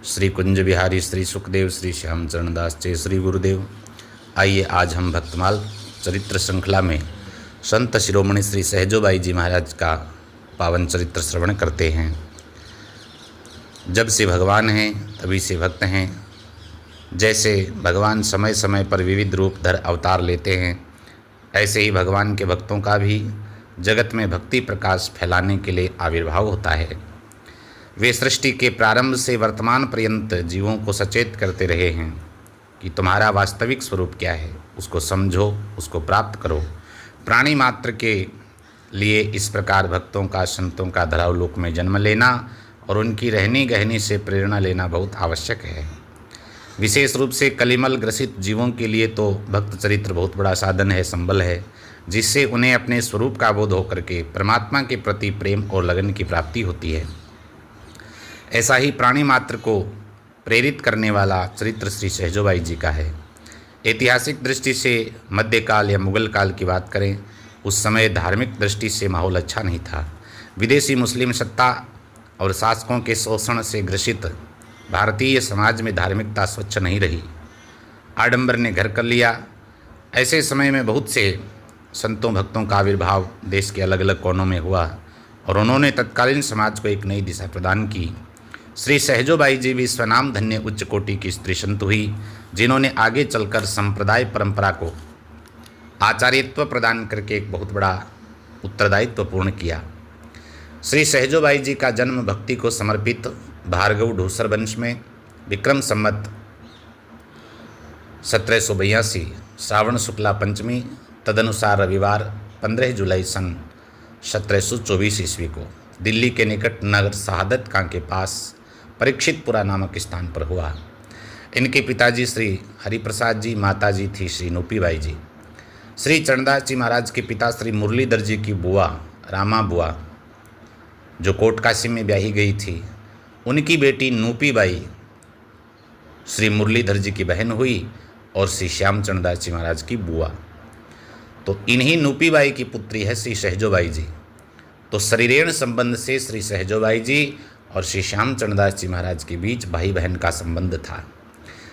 श्री कुंज बिहारी, श्री सुखदेव, श्री श्यामचरण दास जय श्री गुरुदेव। आइए आज हम भक्तमाल चरित्र श्रृंखला में संत शिरोमणि श्री सहजोबाई जी महाराज का पावन चरित्र श्रवण करते हैं। जब से भगवान हैं तभी से भक्त हैं। जैसे भगवान समय समय पर विविध रूप धर अवतार लेते हैं, ऐसे ही भगवान के भक्तों का भी जगत में भक्ति प्रकाश फैलाने के लिए आविर्भाव होता है। वे सृष्टि के प्रारंभ से वर्तमान पर्यंत जीवों को सचेत करते रहे हैं कि तुम्हारा वास्तविक स्वरूप क्या है, उसको समझो, उसको प्राप्त करो। प्राणी मात्र के लिए इस प्रकार भक्तों का, संतों का धरावलोक में जन्म लेना और उनकी रहनी गहनी से प्रेरणा लेना बहुत आवश्यक है। विशेष रूप से कलिमल ग्रसित जीवों के लिए तो भक्त चरित्र बहुत बड़ा साधन है, संबल है, जिससे उन्हें अपने स्वरूप का बोध होकर के परमात्मा के प्रति प्रेम और लगन की प्राप्ति होती है। ऐसा ही प्राणी मात्र को प्रेरित करने वाला चरित्र श्री सहजोबाई जी का है। ऐतिहासिक दृष्टि से मध्यकाल या मुगल काल की बात करें, उस समय धार्मिक दृष्टि से माहौल अच्छा नहीं था। विदेशी मुस्लिम सत्ता और शासकों के शोषण से ग्रसित भारतीय समाज में धार्मिकता स्वच्छ नहीं रही, आडंबर ने घर कर लिया। ऐसे समय में बहुत से संतों भक्तों का आविर्भाव देश के अलग अलग कोनों में हुआ और उन्होंने तत्कालीन समाज को एक नई दिशा प्रदान की। श्री सहजोबाई जी भी स्वनाम धन्य उच्च कोटि की स्त्री संत हुई, जिन्होंने आगे चलकर संप्रदाय परंपरा को आचार्यत्व प्रदान करके एक बहुत बड़ा उत्तरदायित्व पूर्ण किया। श्री सहजोबाई जी का जन्म भक्ति को समर्पित भार्गव ढूसर वंश में विक्रम संवत 1782 श्रावण शुक्ला पंचमी तदनुसार रविवार 15 जुलाई सन 1724 ईस्वी को दिल्ली के निकट नगर शहादत खां के पास परीक्षितपुरा नामक स्थान पर हुआ। इनके पिताजी श्री हरिप्रसाद जी, माताजी थी श्री नूपीबाई जी। श्री चरणदास जी महाराज के पिता श्री मुरलीधर जी की बुआ रामा बुआ, जो कोटकाशी में ब्याही गई थी, उनकी बेटी नूपीबाई श्री मुरलीधर जी की बहन हुई और श्री श्यामचरण जी महाराज की बुआ। तो इन्हीं नूपीबाई की पुत्री है श्री सहजोबाई जी। तो शरीरेण संबंध से श्री सहजोबाई जी और श्री श्यामचरण जी महाराज के बीच भाई बहन का संबंध था।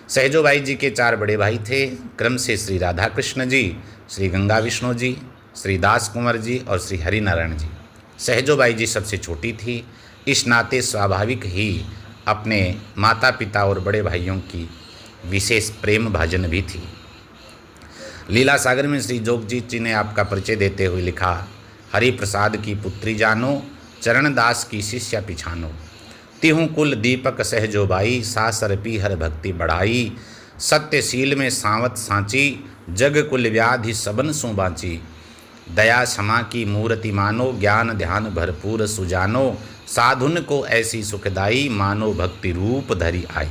सहजोबाई जी के 4 बड़े भाई थे, क्रम से श्री राधा कृष्ण जी, श्री गंगा विष्णु जी, श्री दास कुंवर जी और श्री हरिनारायण जी। सहजोबाई जी सबसे छोटी थी, इस नाते स्वाभाविक ही अपने माता पिता और बड़े भाइयों की विशेष प्रेम भाजन भी थी। लीला सागर में श्री जोगजीत जी ने आपका परिचय देते हुए लिखा, हरि प्रसाद की पुत्री जानो, चरण दास की शिष्या पिछानो। तिहु कुल दीपक सहजोबाई, सासर पीहर भक्ति बढ़ाई। सत्यशील में सावत सांची, जग कुल व्याधि सबन सो बाँची। दया क्षमा की मूर्ति मानो, ज्ञान ध्यान भरपूर सुजानो। साधुन को ऐसी सुखदाई, मानो भक्ति रूप धरी आई।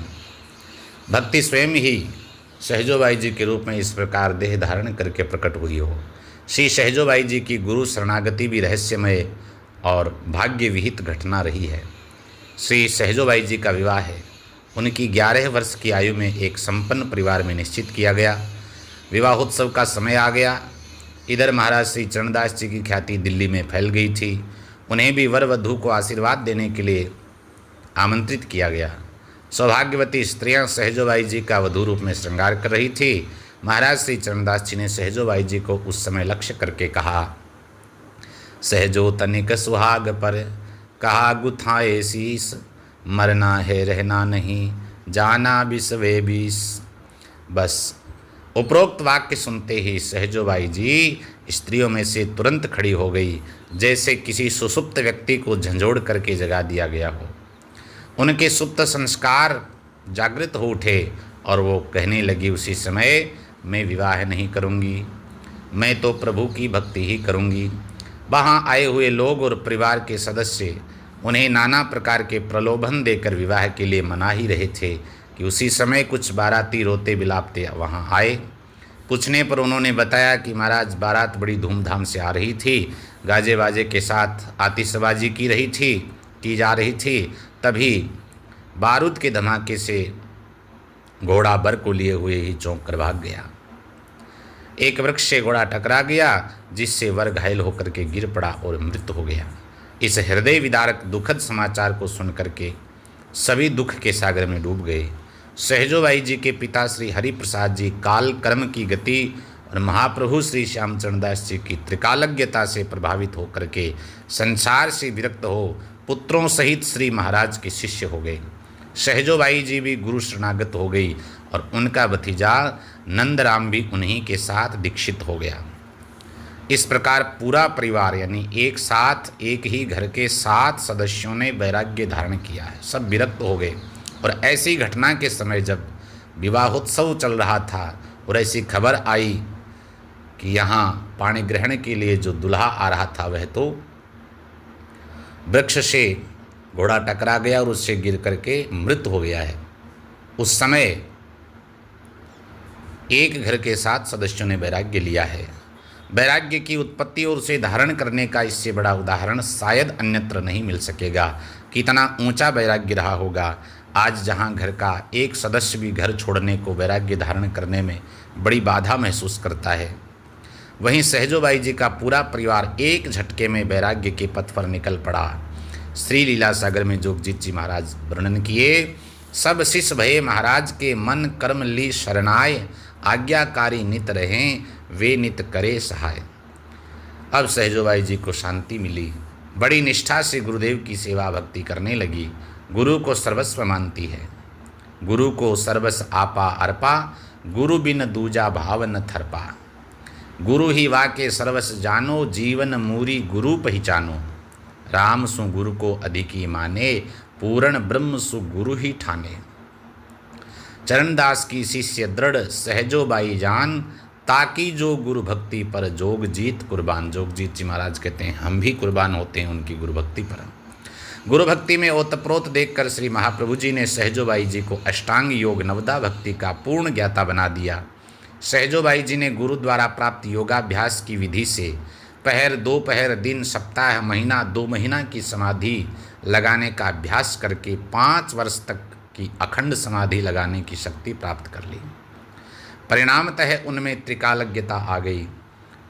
भक्ति स्वयं ही सहजोबाई जी के रूप में इस प्रकार देह धारण करके प्रकट हुई हो। श्री सहजोबाई जी की गुरु शरणागति भी रहस्यमय और भाग्य विहित घटना रही है। श्री सहजोबाई जी का विवाह है उनकी 11 वर्ष की आयु में एक संपन्न परिवार में निश्चित किया गया। विवाहोत्सव का समय आ गया। इधर महाराज श्री चरणदास जी की ख्याति दिल्ली में फैल गई थी। उन्हें भी वर वधू को आशीर्वाद देने के लिए आमंत्रित किया गया। सौभाग्यवती स्त्रियां सहजोबाई जी का वधू रूप में श्रृंगार कर रही थी। महाराज श्री चरणदास जी ने सहजोबाई जी को उस समय लक्ष्य करके कहा, सहजो तनिक सुहाग पर कहा गुथाए शीस। मरना है रहना नहीं, जाना बिसवे बीस। बस उपरोक्त वाक्य सुनते ही सहजोबाई जी स्त्रियों में से तुरंत खड़ी हो गई, जैसे किसी सुसुप्त व्यक्ति को झंझोड़ करके जगा दिया गया हो। उनके सुप्त संस्कार जागृत हो उठे और वो कहने लगी, उसी समय मैं विवाह नहीं करूंगी, मैं तो प्रभु की भक्ति ही करूंगी। वहाँ आए हुए लोग और परिवार के सदस्य उन्हें नाना प्रकार के प्रलोभन देकर विवाह के लिए मना ही रहे थे कि उसी समय कुछ बाराती रोते बिलापते वहाँ आए। पूछने पर उन्होंने बताया कि महाराज बारात बड़ी धूमधाम से आ रही थी, गाजे बाजे के साथ आतिशबाजी की जा रही थी। तभी बारूद के धमाके से घोड़ा बर को लिए हुए ही चौंक कर भाग गया। एक वृक्ष से घोड़ा टकरा गया, जिससे वर घायल होकर के गिर पड़ा और मृत हो गया। इस हृदय विदारक दुखद समाचार को सुनकर के सभी दुख के सागर में डूब गए। सहजोबाई जी के पिता श्री हरिप्रसाद जी काल कर्म की गति और महाप्रभु श्री श्यामचरणदास जी की त्रिकालज्ञता से प्रभावित होकर के संसार से विरक्त हो पुत्रों सहित श्री महाराज के शिष्य हो गए। सहजोबाई जी भी गुरु शरणागत हो गई और उनका भतीजा नंदराम भी उन्हीं के साथ दीक्षित हो गया। इस प्रकार पूरा परिवार यानी एक साथ एक ही घर के 7 सदस्यों ने वैराग्य धारण किया है। सब विरक्त हो गए। और ऐसी घटना के समय जब विवाहोत्सव चल रहा था और ऐसी खबर आई कि यहाँ पाणी ग्रहण के लिए जो दूल्हा आ रहा था वह तो वृक्ष से घोड़ा टकरा गया और उससे गिर करके मृत हो गया है। उस समय एक घर के 7 सदस्यों ने वैराग्य लिया है। वैराग्य की उत्पत्ति और उसे धारण करने का इससे बड़ा उदाहरण शायद अन्यत्र नहीं मिल सकेगा। कितना ऊंचा वैराग्य रहा होगा। आज जहां घर का एक सदस्य भी घर छोड़ने को वैराग्य धारण करने में बड़ी बाधा महसूस करता है, वहीं सहजोबाई जी का पूरा परिवार एक झटके में वैराग्य के पथ पर निकल पड़ा। श्री लीला सागर में जोगजीत जी महाराज वर्णन किए, सब शिष्य भये महाराज के मन कर्म ली शरणाय, आज्ञाकारी नित रहें वे नित करे सहाय। अब सहजोबाई जी को शांति मिली, बड़ी निष्ठा से गुरुदेव की सेवा भक्ति करने लगी। गुरु को सर्वस्व मानती है। गुरु को सर्वस आपा अर्पा, गुरु बिन दूजा भाव न थरपा। गुरु ही वाके सर्वस जानो, जीवन मूरी गुरु पहचानो। राम सु गुरु को अधिकी माने, पूर्ण ब्रह्म सु गुरु ही ठाने। चरणदास की शिष्य दृढ़ सहजोबाई जान, ताकि जो गुरु भक्ति पर जोग जीत कुर्बान। जोगजीत जी महाराज कहते हैं हम भी कुर्बान होते हैं उनकी गुरु भक्ति पर। गुरु भक्ति में ओतप्रोत देखकर श्री महाप्रभु जी ने सहजोबाई जी को अष्टांग योग नवदा भक्ति का पूर्ण ज्ञाता बना दिया। सहजोबाई जी ने गुरु द्वारा प्राप्त योगाभ्यास की विधि से पहर, दोपहर, दिन, सप्ताह, महीना, 2 महीना की समाधि लगाने का अभ्यास करके 5 वर्ष तक की अखंड समाधि लगाने की शक्ति प्राप्त कर ली। परिणामतः उनमें त्रिकालज्ञता आ गई।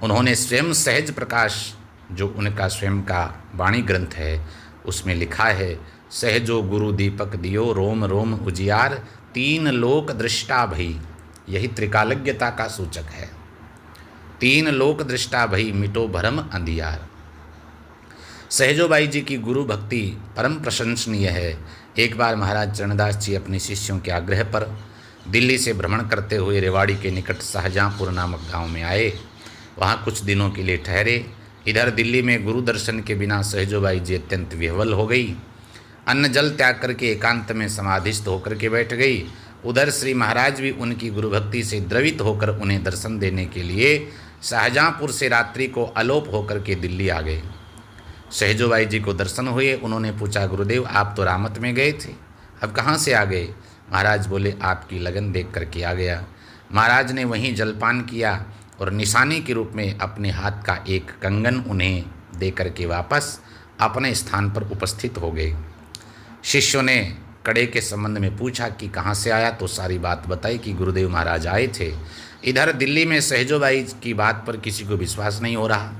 उन्होंने स्वयं सहज प्रकाश, जो उनका स्वयं का वाणी ग्रंथ है, उसमें लिखा है, सहजो गुरु दीपक दियो, रोम रोम उजियार, 3 लोक दृष्टा भई। यही त्रिकालज्ञता का सूचक है। 3 लोक दृष्टा भई, मिटो भरम अंधियार। सहजोबाई जी की गुरु भक्ति परम प्रशंसनीय है। एक बार महाराज चरणदास जी अपने शिष्यों के आग्रह पर दिल्ली से भ्रमण करते हुए रेवाड़ी के निकट शाहजहाँपुर नामक गांव में आए। वहां कुछ दिनों के लिए ठहरे। इधर दिल्ली में गुरु दर्शन के बिना सहजोबाई जी अत्यंत विह्वल हो गई। अन्न जल त्याग करके एकांत में समाधिस्थ होकर के बैठ गई। उधर श्री महाराज भी उनकी गुरु भक्ति से द्रवित होकर उन्हें दर्शन देने के लिए शाहजहाँपुर से रात्रि को अलोप होकर के दिल्ली आ गए। सहजोबाई जी को दर्शन हुए। उन्होंने पूछा, गुरुदेव आप तो रामत में गए थे, अब कहाँ से आ गए? महाराज बोले, आपकी लगन देख करके आ गया। महाराज ने वहीं जलपान किया और निशानी के रूप में अपने हाथ का एक कंगन उन्हें दे करके वापस अपने स्थान पर उपस्थित हो गए। शिष्यों ने कड़े के संबंध में पूछा कि कहाँ से आया, तो सारी बात बताई कि गुरुदेव महाराज आए थे। इधर दिल्ली में सहजोबाई की बात पर किसी को विश्वास नहीं हो रहा,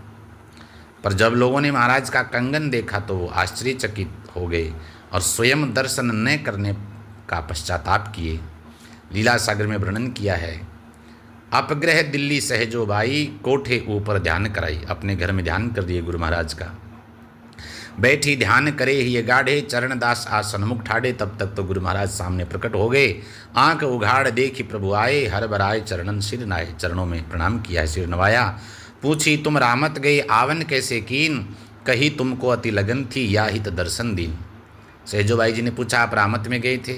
पर जब लोगों ने महाराज का कंगन देखा तो वो आश्चर्यचकित हो गए और स्वयं दर्शन न करने का पश्चाताप किए। लीला सागर में वर्णन किया है, अपग्रह दिल्ली सहजोबाई, कोठे ऊपर ध्यान कराई। अपने घर में ध्यान कर दिए गुरु महाराज का। बैठी ध्यान करे ही गाढ़े, चरणदास आसन मुख ठाड़े। तब तक तो गुरु महाराज सामने प्रकट हो गए। आंख उघाड़ देखी प्रभु आए, हर बराए चरणन सिर नाए। चरणों में प्रणाम किया, सिर नवाया। पूछी तुम रामत गए आवन कैसे कीन, कही तुमको अति लगन थी या हित दर्शन दीन। सहजोबाई जी ने पूछा, आप रामत में गए थे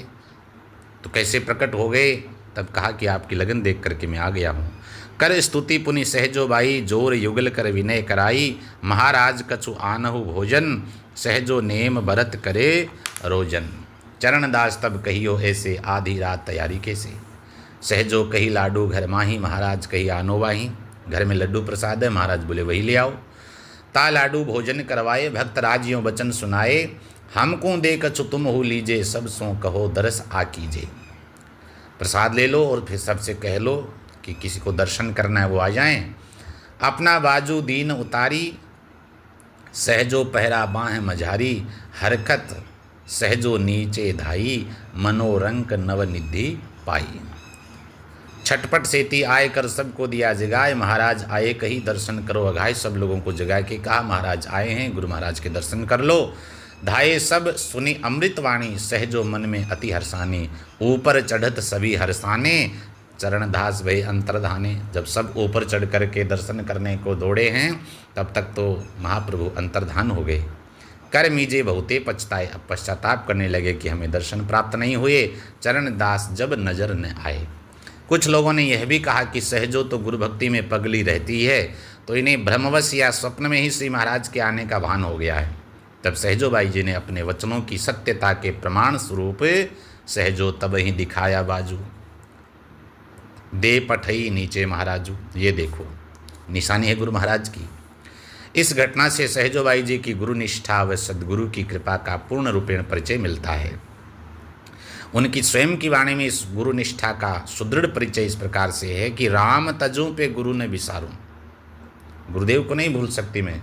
तो कैसे प्रकट हो गए? तब कहा कि आपकी लगन देख करके मैं आ गया हूँ। कर स्तुति पुनि सहजोबाई, जोर युगल कर विनय कराई। महाराज कछु आनहु भोजन, सहजो नेम भरत करे रोजन। चरणदास तब कहियो ऐसे, आधी रात तैयारी कैसे। सहजो कही लाडू घर माही, महाराज कही आनो वाही। घर में लड्डू प्रसाद है, महाराज बोले वही ले आओ। ता लाडू भोजन करवाए, भक्त राजियों वचन सुनाए। हमको दे कछु तुम हो लीजे, सब सो कहो दरस आ कीजे। प्रसाद ले लो और फिर सबसे कह लो कि किसी को दर्शन करना है वो आ जाएं। अपना बाजू दीन उतारी, सहजो पहरा बाह मझारी। हरकत सहजो नीचे धाई, मनोरंक नवनिधि पाई। छटपट सेती आए कर सबको दिया जगाए, महाराज आए कही दर्शन करो अघाए। सब लोगों को जगा के कहा महाराज आए हैं, गुरु महाराज के दर्शन कर लो। धाये सब सुनी अमृतवाणी, सहजो मन में अति हर्षानी। ऊपर चढ़त सभी हर्षाने, चरण दास भय अंतर्धाने। जब सब ऊपर चढ़ करके दर्शन करने को दौड़े हैं, तब तक तो महाप्रभु अंतर्धान हो गए। कर मीजे बहुते पछताए, अब पश्चाताप करने लगे कि हमें दर्शन प्राप्त नहीं हुए। चरण दास जब नजर न आए। कुछ लोगों ने यह भी कहा कि सहजो तो गुरु भक्ति में पगली रहती है, तो इन्हें भ्रमवश या स्वप्न में ही श्री महाराज के आने का भान हो गया है। तब सहजोबाई जी ने अपने वचनों की सत्यता के प्रमाण स्वरूप सहजो तब ही दिखाया बाजू, दे पठई नीचे महाराजू। ये देखो निशानी है गुरु महाराज की। इस घटना से सहजोबाई जी की गुरु निष्ठा व सद्गुरु की कृपा का पूर्ण रूपेण परिचय मिलता है। उनकी स्वयं की वाणी में इस गुरु निष्ठा का सुदृढ़ परिचय इस प्रकार से है कि राम तजूं पे गुरु ने विसारूं। गुरुदेव को नहीं भूल सकती मैं।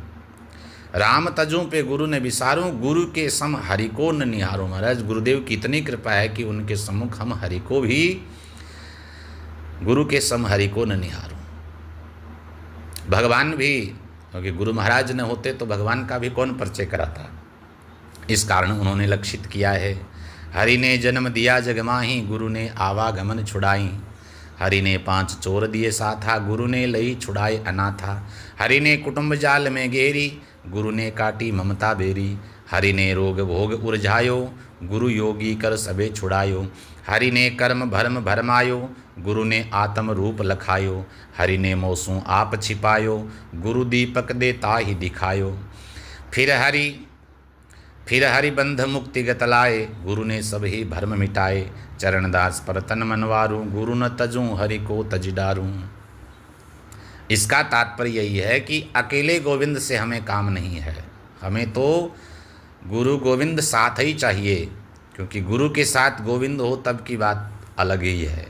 राम तजूं पे गुरु ने विसारूं, गुरु के सम हरि को न निहारूं। महाराज गुरुदेव की इतनी कृपा है कि उनके सम्मुख हम हरि को भी, गुरु के सम हरि को न निहारूं। भगवान भी, क्योंकि गुरु महाराज न होते तो भगवान का भी कौन परिचय कराता। इस कारण उन्होंने लक्षित किया है। हरि ने जन्म दिया जग माही, गुरु ने आवागमन छुड़ाई। हरि ने 5 चोर दिए साथा, गुरु ने लई छुड़ाए अनाथा। हरि ने कुटुंब जाल में गेरी, गुरु ने काटी ममता बेरी। हरि ने रोग भोग उरझायो, गुरु योगी कर सबे छुड़ायो। हरि ने कर्म भरम भरमायो, गुरु ने आत्म रूप लखायो। हरि ने मौसू आप छिपायो, गुरु दीपक दे ताहि दिखायो। फिर हरि बंध मुक्ति गतलाए, गुरु ने सब ही भरम मिटाए। चरणदास पर तन मनवारूं, गुरु न तजूं हरि को तज डारूं। इसका तात्पर्य यही है कि अकेले गोविंद से हमें काम नहीं है, हमें तो गुरु गोविंद साथ ही चाहिए। क्योंकि गुरु के साथ गोविंद हो तब की बात अलग ही है।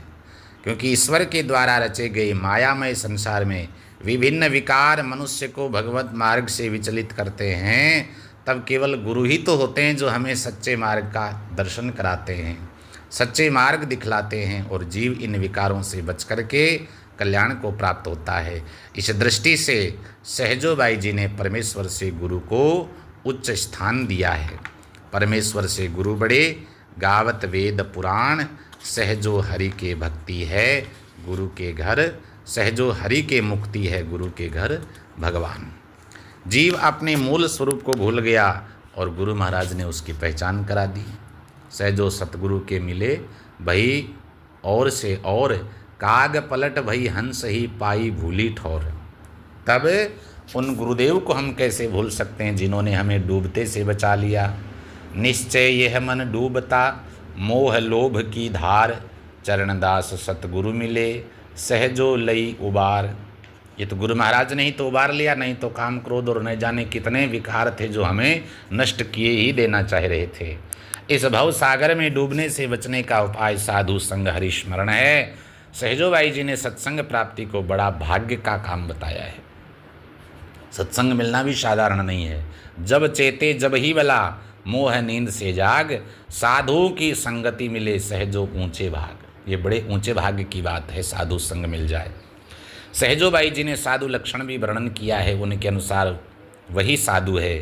क्योंकि ईश्वर के द्वारा रचे गए मायामय संसार में विभिन्न विकार मनुष्य को भगवत मार्ग से विचलित करते हैं, तब केवल गुरु ही तो होते हैं जो हमें सच्चे मार्ग का दर्शन कराते हैं, सच्चे मार्ग दिखलाते हैं, और जीव इन विकारों से बच करके कल्याण को प्राप्त होता है। इस दृष्टि से सहजोबाई जी ने परमेश्वर से गुरु को उच्च स्थान दिया है। परमेश्वर से गुरु बड़े, गावत वेद पुराण। सहजो हरि के भक्ति है गुरु के घर, सहजो हरि के मुक्ति है गुरु के घर भगवान। जीव अपने मूल स्वरूप को भूल गया और गुरु महाराज ने उसकी पहचान करा दी। सहजो सतगुरु के मिले भई और से और, काग पलट भई हंस ही पाई भूली ठौर। तब उन गुरुदेव को हम कैसे भूल सकते हैं जिन्होंने हमें डूबते से बचा लिया। निश्चय यह मन डूबता, मोह लोभ की धार। चरणदास सतगुरु मिले, सहजो लई उबार। ये तो गुरु महाराज ने ही तो उबार लिया, नहीं तो काम क्रोध और न जाने कितने विकार थे जो हमें नष्ट किए ही देना चाह रहे थे। इस भव सागर में डूबने से बचने का उपाय साधु संग हरिस्मरण है। सहजोबाई जी ने सत्संग प्राप्ति को बड़ा भाग्य का काम बताया है। सत्संग मिलना भी साधारण नहीं है। जब चेते जब ही भला, मोह नींद से जाग। साधुओं की संगति मिले सहजो ऊंचे भाग। ये बड़े ऊंचे भाग्य की बात है, साधु संग मिल जाए। सहजोबाई जी ने साधु लक्षण भी वर्णन किया है। उनके अनुसार वही साधु है।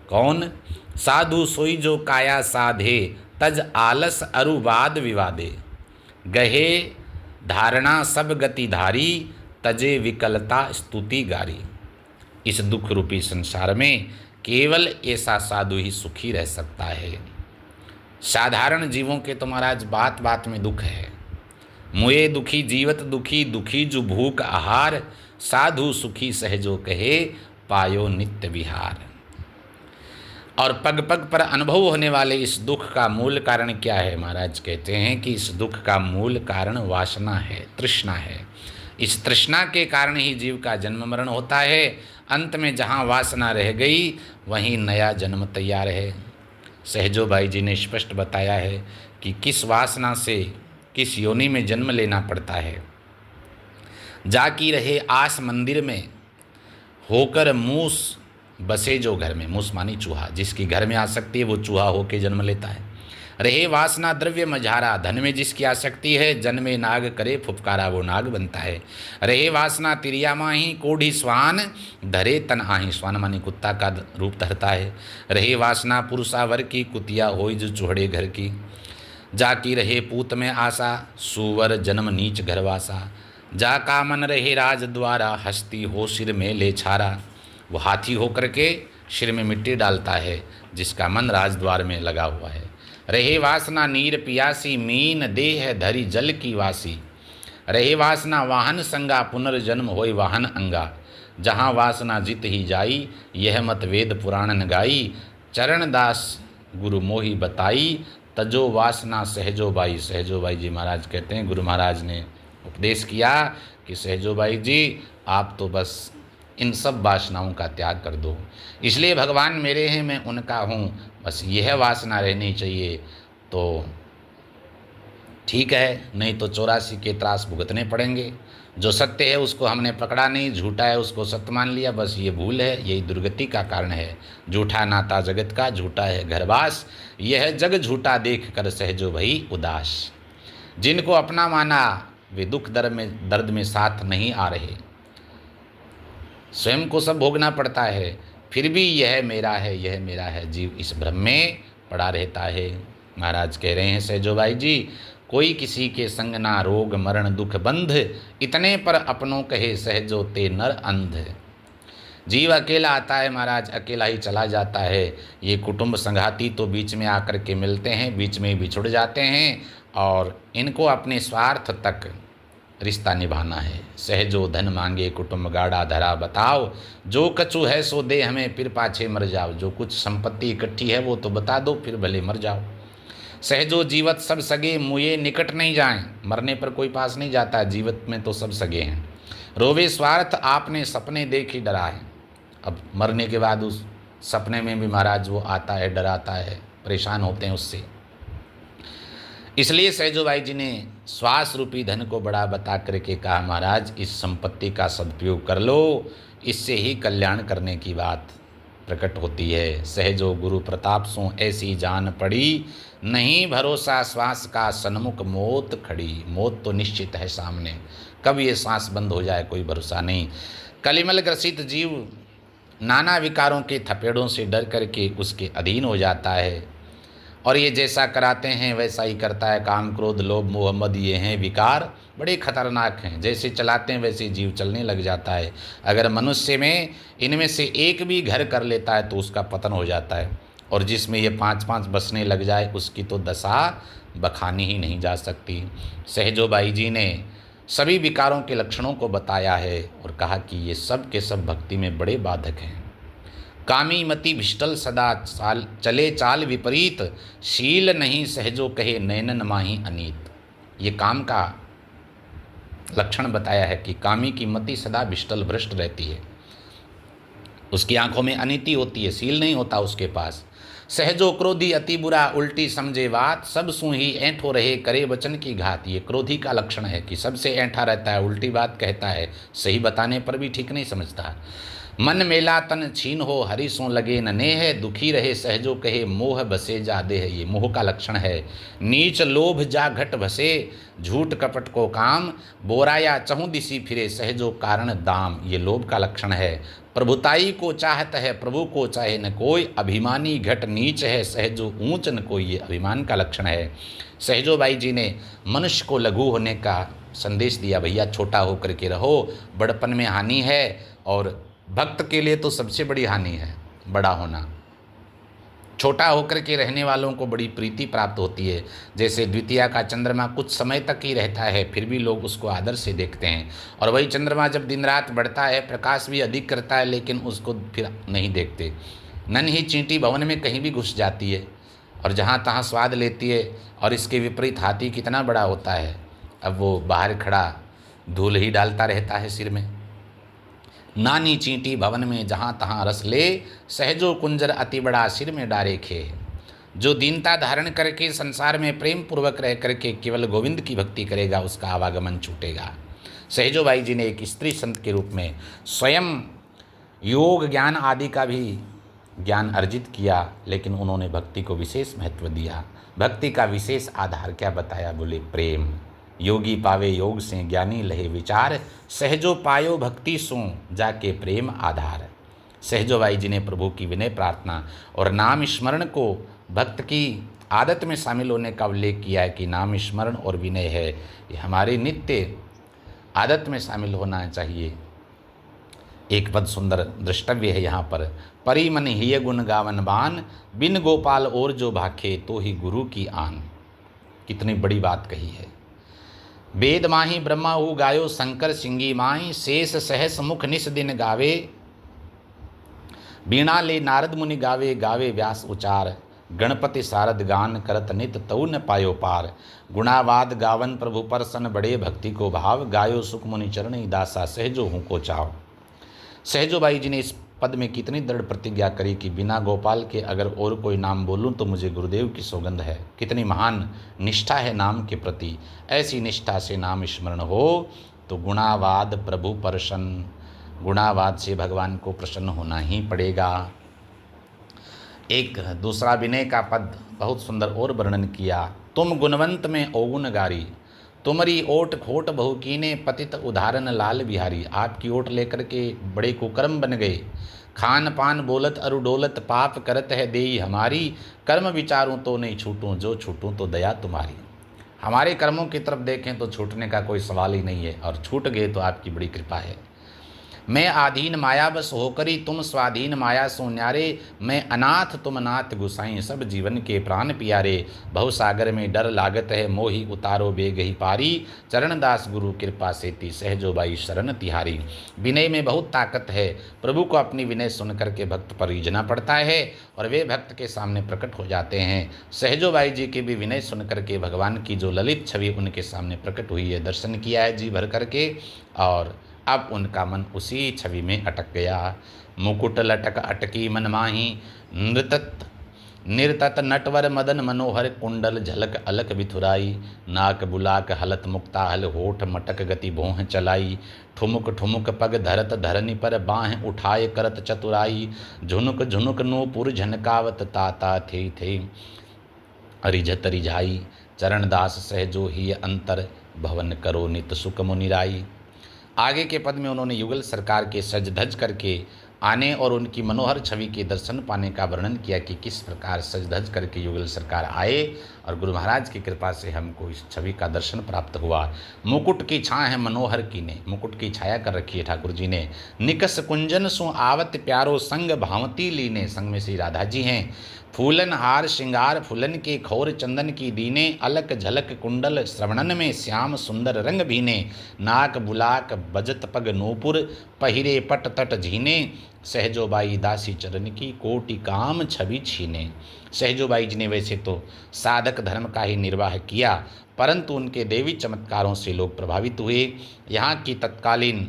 कौन? साधु सोई जो काया साधे, तज आलस अरुवाद विवादे। गहे धारणा सब गति धारी, तजे विकलता स्तुति गारी। इस दुख रूपी संसार में केवल ऐसा साधु ही सुखी रह सकता है। साधारण जीवों के तो महाराज बात बात में दुख है। मुए दुखी जीवत दुखी, दुखी जो भूख आहार। साधु सुखी सहजो कहे, पायो नित्य विहार। और पग पग पर अनुभव होने वाले इस दुख का मूल कारण क्या है? महाराज कहते हैं कि इस दुख का मूल कारण वासना है, तृष्णा है। इस तृष्णा के कारण ही जीव का जन्म मरण होता है। अंत में जहाँ वासना रह गई वहीं नया जन्म तैयार है। सहजोबाई जी ने स्पष्ट बताया है कि किस वासना से किस योनि में जन्म लेना पड़ता है। जाकी रहे आस मंदिर में, होकर मूस बसे जो घर में, मूस मानी चूहा, जिसकी घर में आसक्ति है वो चूहा होके जन्म लेता है। रहे वासना द्रव्य मझारा, धन में जिसकी आसक्ति है जन्मे नाग करे फुफकारा, वो नाग बनता है। रहे वासना तिरिया माही, कोढ़ी स्वान धरे तन आही, स्वान मानी कुत्ता का रूप धरता है। रहे वासना पुरुषावर की, कुतिया होई जो चूहड़े घर की। जाकी रहे पूत में आशा, सुवर जन्म नीच घरवासा। जा का मन रहे राज द्वारा, हस्ती हो सिर में ले छारा। वो हाथी होकर के सिर में मिट्टी डालता है जिसका मन राजद्वार में लगा हुआ है। रहे वासना नीर पियासी, मीन देह धरी जल की वासी। रहे वासना वाहन संगा, पुनर्जन्म होय वाहन अंगा। जहाँ वासना जित ही जाई, यह मत वेद पुराण न गाई। चरण दास गुरु मोही बताई, तजो वासना सहजोबाई। सहजोबाई जी महाराज कहते हैं, गुरु महाराज ने उपदेश किया कि सहजोबाई जी आप तो बस इन सब वासनाओं का त्याग कर दो। इसलिए भगवान मेरे हैं, मैं उनका हूँ, बस यह वासना रहनी चाहिए तो ठीक है, नहीं तो 84 के त्रास भुगतने पड़ेंगे। जो सत्य है उसको हमने पकड़ा नहीं, झूठा है उसको सत्य मान लिया, बस ये भूल है, यही दुर्गति का कारण है। झूठा नाता जगत का, झूठा है घरवास, यह जग झूठा देख कर सहजो भई उदास। जिनको अपना माना वे दुख दर्द में साथ नहीं आ रहे, स्वयं को सब भोगना पड़ता है, फिर भी यह मेरा है, यह मेरा है, जीव इस भ्रम में पड़ा रहता है। महाराज कह रहे हैं सहजोबाई जी, कोई किसी के संग ना रोग मरण दुख बंध, इतने पर अपनों कहे सहजो ते नर अंध। जीव अकेला आता है महाराज, अकेला ही चला जाता है। ये कुटुंब संघाती तो बीच में आकर के मिलते हैं, बीच में बिछुड़ जाते हैं और इनको अपने स्वार्थ तक रिश्ता निभाना है। सहजो धन मांगे कुटुंब गाड़ा धरा बताओ, जो कछु है सो दे हमें फिर पाछे मर जाओ। जो कुछ संपत्ति इकट्ठी है वो तो बता दो, फिर भले मर जाओ। सहजो जीवत सब सगे, मुए निकट नहीं जाएं। मरने पर कोई पास नहीं जाता, जीवत में तो सब सगे हैं। रोवे स्वार्थ आपने सपने देख ही डरा है। अब मरने के बाद उस सपने में भी महाराज वो आता है, डराता है, परेशान होते हैं उससे। इसलिए सहजोबाई जी ने श्वास रूपी धन को बड़ा बता करके कहा, महाराज इस संपत्ति का सदुपयोग कर लो, इससे ही कल्याण करने की बात प्रकट होती है। सहजो गुरु प्रताप सो ऐसी जान पड़ी, नहीं भरोसा श्वास का सन्मुख मौत खड़ी। मौत तो निश्चित है सामने, कब ये सांस बंद हो जाए कोई भरोसा नहीं। कलिमल ग्रसित जीव नाना विकारों के थपेड़ों से डर करके उसके अधीन हो जाता है और ये जैसा कराते हैं वैसा ही करता है। काम क्रोध लोभ मोह मद ये हैं विकार, बड़े खतरनाक हैं। जैसे चलाते हैं वैसे जीव चलने लग जाता है। अगर मनुष्य में इनमें से एक भी घर कर लेता है तो उसका पतन हो जाता है, और जिसमें ये 5-5 बसने लग जाए उसकी तो दशा बखानी ही नहीं जा सकती। सहजोबाई जी ने सभी विकारों के लक्षणों को बताया है और कहा कि ये सब के सब भक्ति में बड़े बाधक हैं। कामी मति भिष्टल सदा चले चाल विपरीत, शील नहीं सहजो कहे नैनन माही अनीत। ये काम का लक्षण बताया है कि कामी की मति सदा भिष्टल भ्रष्ट रहती है, उसकी आंखों में अनीति होती है, शील नहीं होता उसके पास। सहजो क्रोधी अति बुरा उल्टी समझे बात, सब सु ही ऐंठो रहे करे वचन की घात। ये क्रोधी का लक्षण है कि सबसे ऐंठा रहता है, उल्टी बात कहता है, सही बताने पर भी ठीक नहीं समझता। मन मेला तन छीन हो हरि सो लगे न नेह, दुखी रहे सहजो कहे मोह बसे जा देह। ये मोह का लक्षण है। नीच लोभ जा घट भसे, झूठ कपट को काम, बोराया चहुँ दिसी फिरे सहजो कारण दाम। ये लोभ का लक्षण है। प्रभुताई को चाहत है प्रभु को चाहे न कोई, अभिमानी घट नीच है सहजो ऊंच न कोई। ये अभिमान का लक्षण है। सहजोबाई जी ने मनुष्य को लघु होने का संदेश दिया, भैया छोटा होकर के रहो, बड़पन में हानि है, और भक्त के लिए तो सबसे बड़ी हानि है बड़ा होना। छोटा होकर के रहने वालों को बड़ी प्रीति प्राप्त होती है। जैसे द्वितीया का चंद्रमा कुछ समय तक ही रहता है, फिर भी लोग उसको आदर से देखते हैं, और वही चंद्रमा जब दिन रात बढ़ता है, प्रकाश भी अधिक करता है, लेकिन उसको फिर नहीं देखते। नन ही चींटी भवन में कहीं भी घुस जाती है और जहाँ तहाँ स्वाद लेती है, और इसके विपरीत हाथी कितना बड़ा होता है, अब वो बाहर खड़ा धूल ही डालता रहता है सिर में। नानी चींटी भवन में जहाँ तहाँ रस ले, सहजो कुंजर अति बड़ा सिर में डारे खे। जो दीनता धारण करके संसार में प्रेम पूर्वक रह करके केवल गोविंद की भक्ति करेगा, उसका आवागमन छूटेगा। सहजोबाई जी ने एक स्त्री संत के रूप में स्वयं योग ज्ञान आदि का भी ज्ञान अर्जित किया, लेकिन उन्होंने भक्ति को विशेष महत्व दिया। भक्ति का विशेष आधार क्या बताया? बोले प्रेम। योगी पावे योग से ज्ञानी लहे विचार, सहजो पायो भक्ति सो जाके प्रेम आधार। सहजोबाई जी ने प्रभु की विनय प्रार्थना और नाम स्मरण को भक्त की आदत में शामिल होने का उल्लेख किया है कि नाम स्मरण और विनय है, ये हमारे नित्य आदत में शामिल होना चाहिए। एक पद सुंदर दृष्टव्य है यहाँ पर, परी मन हिय गुण गावन बान, बिन गोपाल और जो भाखे तो ही गुरु की आन। कितनी बड़ी बात कही है। वेद माही ब्रह्मा हु गायो, शंकर सिंगी माही, शेष सहस मुख निस दिन गावे, बीणा ले नारद मुनि गावे, गावे व्यास उचार, गणपति सारद गान करत नित तऊ न पायो पार। गुणावाद गावन प्रभु परसन, बड़े भक्ति को भाव, गायो सुख मुनि चरणी दासा, सहजो हूँ को चाव। सहजोबाई जी ने इस पद में कितनी दृढ़ प्रतिज्ञा करी कि बिना गोपाल के अगर और कोई नाम बोलूं तो मुझे गुरुदेव की सौगंध है। कितनी महान निष्ठा है नाम के प्रति। ऐसी निष्ठा से नाम स्मरण हो तो गुणावाद प्रभु प्रसन्न, गुणावाद से भगवान को प्रसन्न होना ही पड़ेगा। एक दूसरा विनय का पद बहुत सुंदर और वर्णन किया, तुम गुणवंत में अवगुण गारी, तुम्हारी ओट खोट बहु कीने, पतित उदाहरण लाल बिहारी। आपकी ओट लेकर के बड़े कुकर्म बन गए, खान पान बोलत अरु डोलत, पाप करत है देई हमारी, कर्म विचारूं तो नहीं छूटूं, जो छूटूं तो दया तुम्हारी। हमारे कर्मों की तरफ देखें तो छूटने का कोई सवाल ही नहीं है, और छूट गए तो आपकी बड़ी कृपा है। मैं आधीन माया बस होकरी, तुम स्वाधीन माया सो न्यारे, मैं अनाथ तुम नाथ गुसाई, सब जीवन के प्राण प्यारे। भवसागर में डर लागत है, मोही उतारो बेग ही पारी, चरणदास गुरु कृपा सेती, सहजोबाई शरण तिहारी। विनय में बहुत ताकत है। प्रभु को अपनी विनय सुन करके भक्त पर रीझना पड़ता है और वे भक्त के सामने प्रकट हो जाते हैं। सहजोबाई जी के भी विनय सुन करके भगवान की जो ललित छवि उनके सामने प्रकट हुई है, दर्शन किया है जी भर करके, और अब उनका मन उसी छवि में अटक गया। मुकुट लटक अटकी मन माही, नृतत निर्तत नटवर मदन मनोहर, कुंडल झलक अलक बिथुराई, नाक बुलाक हलत मुक्ताहल, होठ मटक गति भोह चलाई, ठुमुक ठुमुक पग धरत धरनी पर, बाह उठाए करत चतुराई, झुनुक झुनुक नूपुर झनकावत, ताता थे रिझत रिझाई, चरणदास सहजो ही अंतर, भवन करो नित सुख मुनिराई। आगे के पद में उन्होंने युगल सरकार के सज धज करके आने और उनकी मनोहर छवि के दर्शन पाने का वर्णन किया कि किस प्रकार सज धज करके युगल सरकार आए और गुरु महाराज की कृपा से हमको इस छवि का दर्शन प्राप्त हुआ। मुकुट की छाँ है मनोहर की ने, मुकुट की छाया कर रखी है ठाकुर जी ने। निकस कुंजन सु आवत प्यारो, संग भावती लीने, संग में श्री राधा जी हैं। फूलन हार श्रृंगार फूलन के खौर, चंदन की दीने, अलक झलक कुंडल श्रवणन में, श्याम सुंदर रंग भीने, नाक बुलाक बजत पग नूपुर, पहिरे पट तट झीने, सहजोबाई दासी चरण की, कोटि काम छवि छीने। सहजोबाई जी ने वैसे तो साधक धर्म का ही निर्वाह किया, परंतु उनके देवी चमत्कारों से लोग प्रभावित हुए। यहाँ की तत्कालीन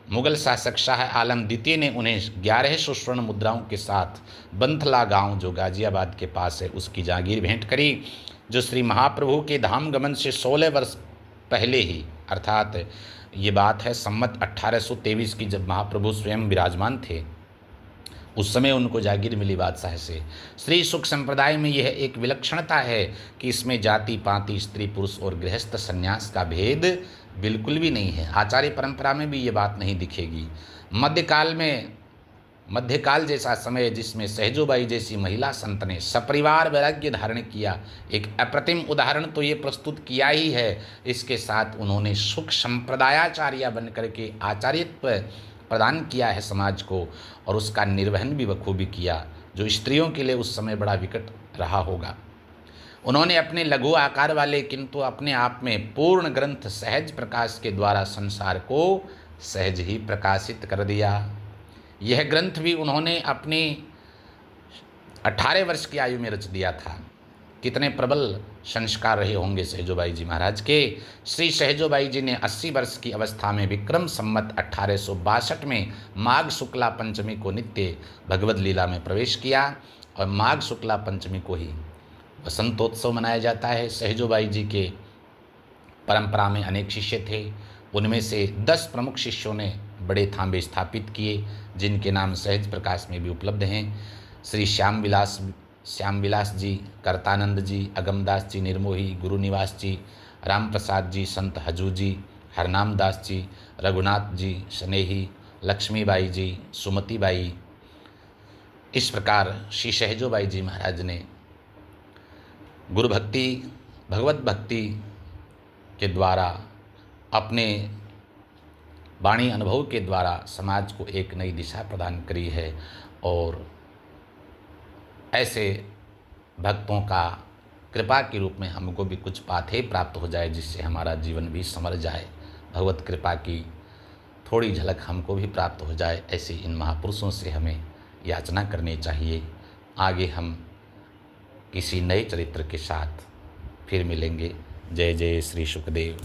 मुगल शासक शाह आलम द्वितीय ने उन्हें 1100 स्वर्ण मुद्राओं के साथ बंथला गांव जो गाजियाबाद के पास है उसकी जागीर भेंट करी, जो श्री महाप्रभु के धाम गमन से 16 वर्ष पहले ही, अर्थात ये बात है सम्मत 1823 की, जब महाप्रभु स्वयं विराजमान थे, उस समय उनको जागीर मिली बादशाह से। श्री सुख संप्रदाय में यह एक विलक्षणता है कि इसमें जाति पाति स्त्री पुरुष और गृहस्थ संन्यास का भेद बिल्कुल भी नहीं है। आचार्य परंपरा में भी ये बात नहीं दिखेगी। मध्यकाल जैसा समय जिसमें सहजोबाई जैसी महिला संत ने सपरिवार वैराग्य धारण किया, एक अप्रतिम उदाहरण तो ये प्रस्तुत किया ही है। इसके साथ उन्होंने सुख संप्रदायाचार्य बनकर के आचार्यत्व प्रदान किया है समाज को, और उसका निर्वहन भी बखूबी किया, जो स्त्रियों के लिए उस समय बड़ा विकट रहा होगा। उन्होंने अपने लघु आकार वाले किंतु अपने आप में पूर्ण ग्रंथ सहज प्रकाश के द्वारा संसार को सहज ही प्रकाशित कर दिया। यह ग्रंथ भी उन्होंने अपनी 18 वर्ष की आयु में रच दिया था। कितने प्रबल संस्कार रहे होंगे सहजोबाई जी महाराज के। श्री सहजोबाई जी ने 80 वर्ष की अवस्था में विक्रम संमत 1862 में माघ शुक्ला पंचमी को नित्य भगवद लीला में प्रवेश किया, और माघ शुक्ला पंचमी को ही वसंतोत्सव मनाया जाता है। सहजोबाई जी के परंपरा में अनेक शिष्य थे, उनमें से 10 प्रमुख शिष्यों ने बड़े थांबे स्थापित किए, जिनके नाम सहज प्रकाश में भी उपलब्ध हैं। श्री श्याम विलास जी, करतानंद जी, अगमदास जी निर्मोही, गुरुनिवास जी, राम प्रसाद जी, संत हजू जी, हरनाम दास जी, रघुनाथ जी स्नेही, लक्ष्मीबाई जी, सुमतीबाई। इस प्रकार श्री सहजोबाई जी महाराज ने गुरु भक्ति, भगवत भक्ति के द्वारा, अपने वाणी अनुभव के द्वारा समाज को एक नई दिशा प्रदान करी है। और ऐसे भक्तों का कृपा के रूप में हमको भी कुछ पाथे प्राप्त हो जाए, जिससे हमारा जीवन भी संवर जाए। भगवत कृपा की थोड़ी झलक हमको भी प्राप्त हो जाए, ऐसे इन महापुरुषों से हमें याचना करनी चाहिए। आगे हम किसी नए चरित्र के साथ फिर मिलेंगे। जय जय श्री सुखदेव।